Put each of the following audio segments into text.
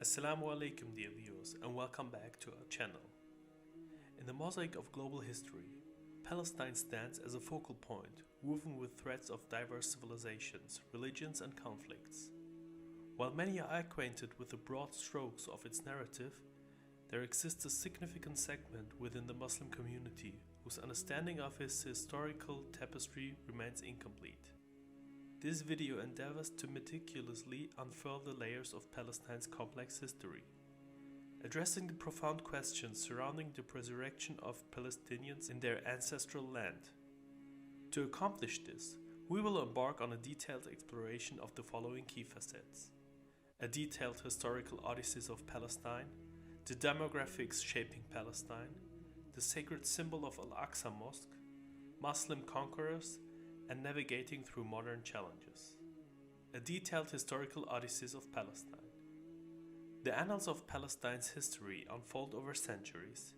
Assalamu alaikum, dear viewers, and welcome back to our channel. In the mosaic of global history, Palestine stands as a focal point, woven with threads of diverse civilizations, religions, and conflicts. While many are acquainted with the broad strokes of its narrative, there exists a significant segment within the Muslim community whose understanding of its historical tapestry remains incomplete. This video endeavors to meticulously unfurl the layers of Palestine's complex history, addressing the profound questions surrounding the resurrection of Palestinians in their ancestral land. To accomplish this, we will embark on a detailed exploration of the following key facets: a detailed historical odyssey of Palestine, the demographics shaping Palestine, the sacred symbol of Al-Aqsa Mosque, Muslim conquerors, and navigating through modern challenges. A detailed historical odyssey of Palestine. The annals of Palestine's history unfold over centuries,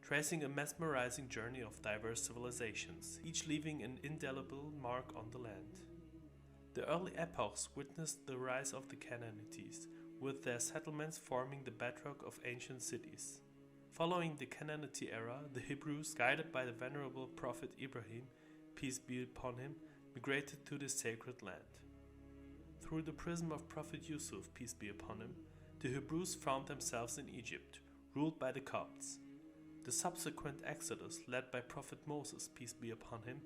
tracing a mesmerizing journey of diverse civilizations, each leaving an indelible mark on the land. The early epochs witnessed the rise of the Canaanites, with their settlements forming the bedrock of ancient cities. Following the Canaanite era, the Hebrews, guided by the venerable prophet Ibrahim, peace be upon him, migrated to the sacred land. Through the prism of Prophet Yusuf, peace be upon him, the Hebrews found themselves in Egypt, ruled by the Copts. The subsequent exodus, led by Prophet Moses, peace be upon him,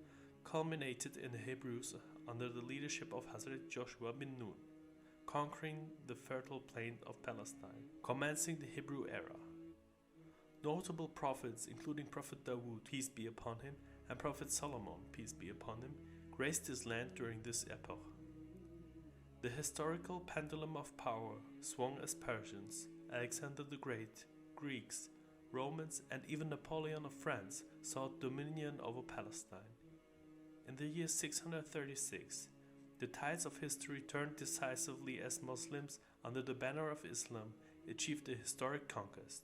culminated in the Hebrews under the leadership of Hazrat Joshua bin Nun, conquering the fertile plain of Palestine, commencing the Hebrew era. Notable prophets, including Prophet Dawood, peace be upon him, and Prophet Solomon, peace be upon him, graced this land during this epoch. The historical pendulum of power swung as Persians, Alexander the Great, Greeks, Romans, and even Napoleon of France sought dominion over Palestine. In the year 636, the tides of history turned decisively as Muslims, under the banner of Islam, achieved a historic conquest.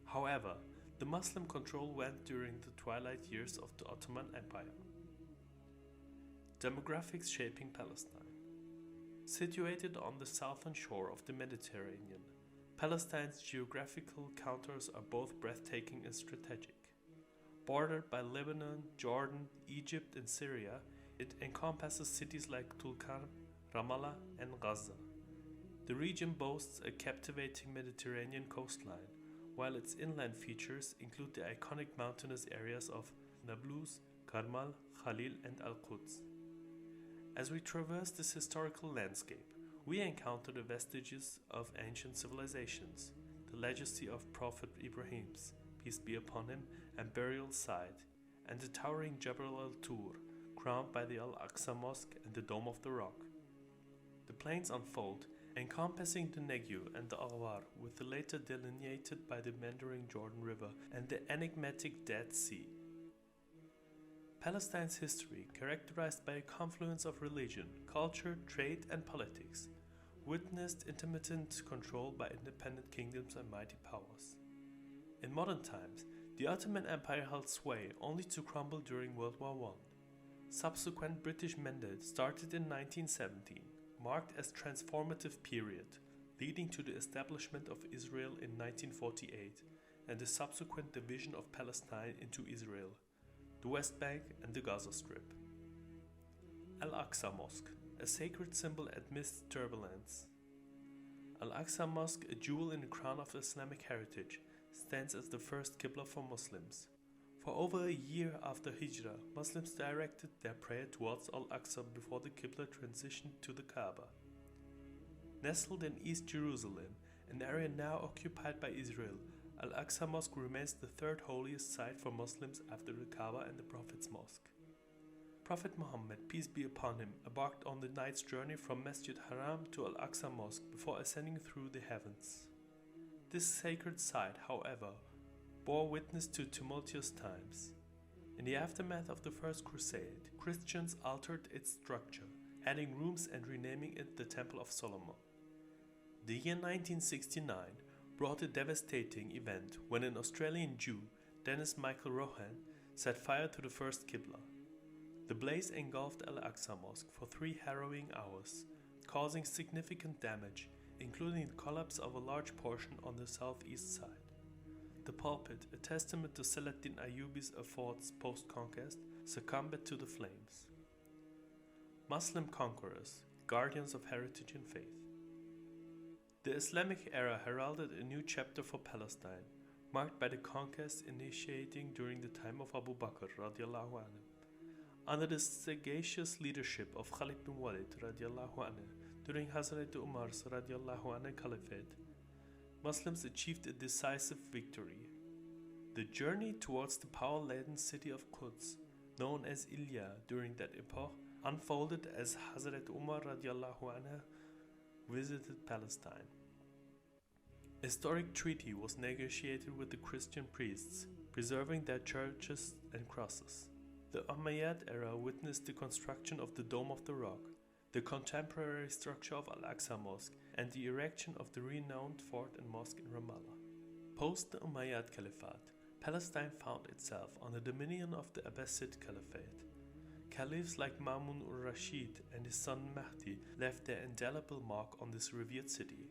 However, the Muslim control went during the twilight years of the Ottoman Empire. Demographics shaping Palestine. Situated on the southern shore of the Mediterranean, Palestine's geographical contours are both breathtaking and strategic. Bordered by Lebanon, Jordan, Egypt, and Syria, it encompasses cities like Tulkarm, Ramallah, and Gaza. The region boasts a captivating Mediterranean coastline, while its inland features include the iconic mountainous areas of Nablus, Karmal, Khalil, and Al-Quds. As we traverse this historical landscape, we encounter the vestiges of ancient civilizations, the legacy of Prophet Ibrahim's, peace be upon him, and burial site, and the towering Jabal al-Tur, crowned by the Al-Aqsa Mosque and the Dome of the Rock. The plains unfold, encompassing the Negev and the Awar, with the latter delineated by the meandering Jordan River and the enigmatic Dead Sea. Palestine's history, characterized by a confluence of religion, culture, trade, and politics, witnessed intermittent control by independent kingdoms and mighty powers. In modern times, the Ottoman Empire held sway only to crumble during World War I. Subsequent British mandate started in 1917. Marked as transformative period, leading to the establishment of Israel in 1948 and the subsequent division of Palestine into Israel, the West Bank, and the Gaza Strip. Al-Aqsa Mosque, a sacred symbol amidst turbulence. Al-Aqsa Mosque, a jewel in the crown of Islamic heritage, stands as the first Qibla for Muslims. For over a year after Hijrah, Muslims directed their prayer towards Al-Aqsa before the Qibla transitioned to the Kaaba. Nestled in East Jerusalem, an area now occupied by Israel, Al-Aqsa Mosque remains the third holiest site for Muslims after the Kaaba and the Prophet's Mosque. Prophet Muhammad, peace be upon him, embarked on the night's journey from Masjid Haram to Al-Aqsa Mosque before ascending through the heavens. This sacred site, however, bore witness to tumultuous times. In the aftermath of the First Crusade, Christians altered its structure, adding rooms and renaming it the Temple of Solomon. The year 1969 brought a devastating event when an Australian Jew, Dennis Michael Rohan, set fire to the first Qibla. The blaze engulfed Al-Aqsa Mosque for 3 harrowing hours, causing significant damage including the collapse of a large portion on the southeast side. The pulpit, a testament to Salatin Ayyubi's efforts post-conquest, succumbed to the flames. Muslim conquerors, guardians of heritage and faith. The Islamic era heralded a new chapter for Palestine, marked by the conquest initiating during the time of Abu Bakr radiallahu anhu. Under the sagacious leadership of Khalid bin Walid radiallahu anhu during Hazrat Umar's radiallahu anhu caliphate, Muslims achieved a decisive victory. The journey towards the power-laden city of Quds, known as Ilya during that epoch, unfolded as Hazrat Umar radiallahu anhu visited Palestine. A historic treaty was negotiated with the Christian priests, preserving their churches and crosses. The Umayyad era witnessed the construction of the Dome of the Rock, the contemporary structure of Al-Aqsa Mosque, and the erection of the renowned fort and mosque in Ramallah. Post the Umayyad Caliphate, Palestine found itself on the dominion of the Abbasid Caliphate. Caliphs like Ma'mun ur-Rashid and his son Mahdi left their indelible mark on this revered city.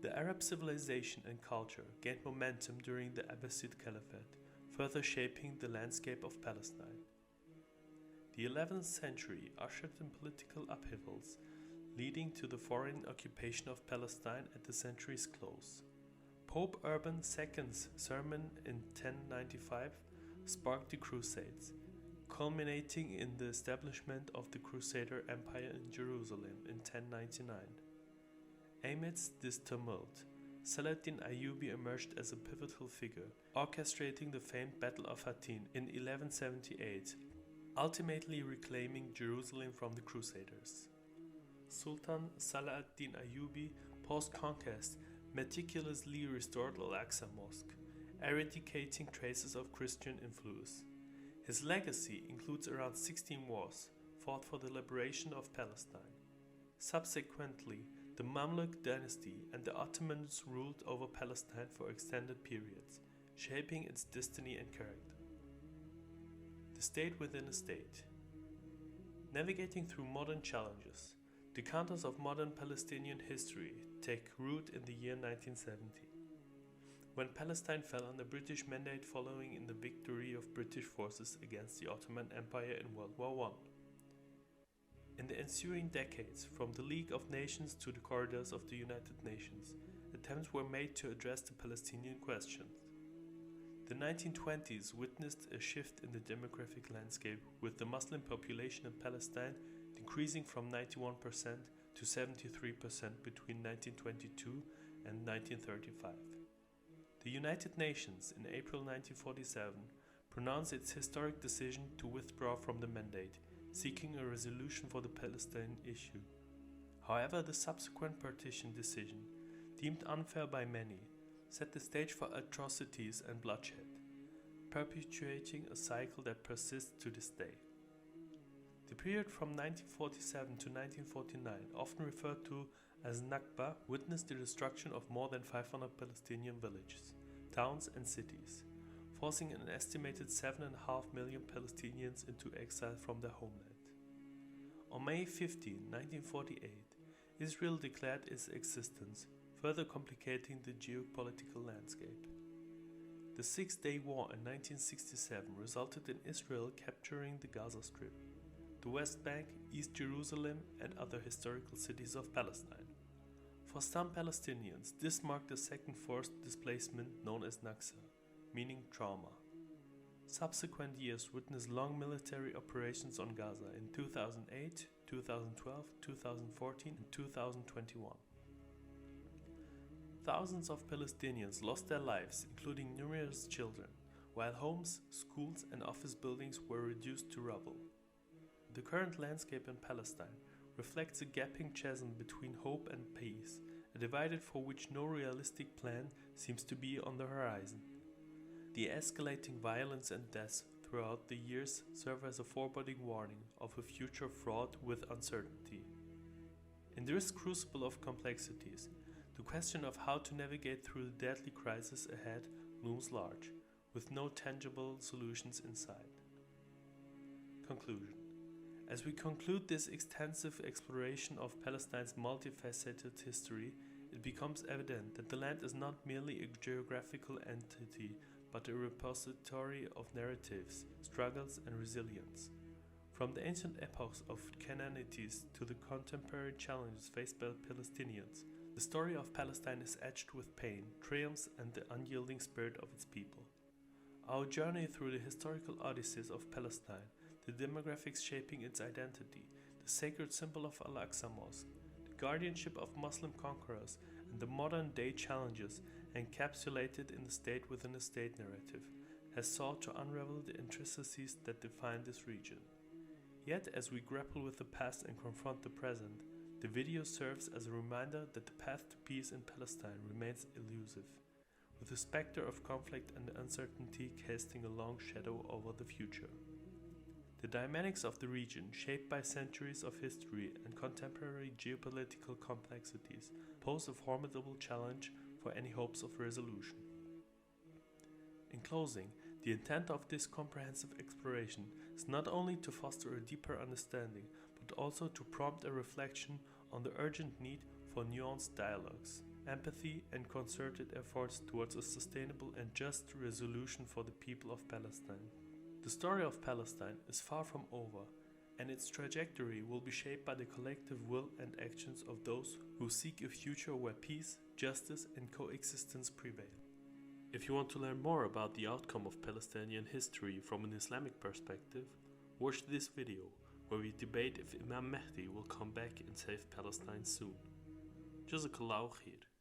The Arab civilization and culture gained momentum during the Abbasid Caliphate, further shaping the landscape of Palestine. The 11th century ushered in political upheavals, leading to the foreign occupation of Palestine at the century's close. Pope Urban II's sermon in 1095 sparked the Crusades, culminating in the establishment of the Crusader Empire in Jerusalem in 1099. Amidst this tumult, Salatin Ayyubi emerged as a pivotal figure, orchestrating the famed Battle of Hattin in 1178, ultimately reclaiming Jerusalem from the Crusaders. Sultan Salah ad-Din Ayyubi, post-conquest, meticulously restored Al-Aqsa Mosque, eradicating traces of Christian influence. His legacy includes around 16 wars fought for the liberation of Palestine. Subsequently, the Mamluk dynasty and the Ottomans ruled over Palestine for extended periods, shaping its destiny and character. The state within a state. Navigating through modern challenges, the cantos of modern Palestinian history take root in the year 1970, when Palestine fell under British mandate following in the victory of British forces against the Ottoman Empire in World War I. In the ensuing decades, from the League of Nations to the corridors of the United Nations, attempts were made to address the Palestinian question. The 1920s witnessed a shift in the demographic landscape, with the Muslim population in Palestine decreasing from 91% to 73% between 1922 and 1935. The United Nations, in April 1947, pronounced its historic decision to withdraw from the mandate, seeking a resolution for the Palestine issue. However, the subsequent partition decision, deemed unfair by many, set the stage for atrocities and bloodshed, perpetuating a cycle that persists to this day. The period from 1947 to 1949, often referred to as Nakba, witnessed the destruction of more than 500 Palestinian villages, towns and cities, forcing an estimated 7.5 million Palestinians into exile from their homeland. On May 15, 1948, Israel declared its existence, further complicating the geopolitical landscape. The Six-Day War in 1967 resulted in Israel capturing the Gaza Strip, the West Bank, East Jerusalem, and other historical cities of Palestine. For some Palestinians, this marked the second forced displacement known as Naksa, meaning trauma. Subsequent years witnessed long military operations on Gaza in 2008, 2012, 2014, and 2021. Thousands of Palestinians lost their lives, including numerous children, while homes, schools, and office buildings were reduced to rubble. The current landscape in Palestine reflects a gaping chasm between hope and peace, a divide for which no realistic plan seems to be on the horizon. The escalating violence and deaths throughout the years serve as a foreboding warning of a future fraught with uncertainty. In this crucible of complexities, the question of how to navigate through the deadly crisis ahead looms large, with no tangible solutions in sight. Conclusion. As we conclude this extensive exploration of Palestine's multifaceted history, it becomes evident that the land is not merely a geographical entity, but a repository of narratives, struggles, and resilience. From the ancient epochs of Canaanites to the contemporary challenges faced by Palestinians, the story of Palestine is etched with pain, triumphs, and the unyielding spirit of its people. Our journey through the historical odysseys of Palestine, the demographics shaping its identity, the sacred symbol of Al-Aqsa Mosque, the guardianship of Muslim conquerors, and the modern-day challenges encapsulated in the state within a state narrative, has sought to unravel the intricacies that define this region. Yet, as we grapple with the past and confront the present, the video serves as a reminder that the path to peace in Palestine remains elusive, with the specter of conflict and uncertainty casting a long shadow over the future. The dynamics of the region, shaped by centuries of history and contemporary geopolitical complexities, pose a formidable challenge for any hopes of resolution. In closing, the intent of this comprehensive exploration is not only to foster a deeper understanding, but also to prompt a reflection on the urgent need for nuanced dialogues, empathy, and concerted efforts towards a sustainable and just resolution for the people of Palestine. The story of Palestine is far from over, and its trajectory will be shaped by the collective will and actions of those who seek a future where peace, justice, and coexistence prevail. If you want to learn more about the outcome of Palestinian history from an Islamic perspective, watch this video, where we debate if Imam Mahdi will come back and save Palestine soon. Jazakallahu khair.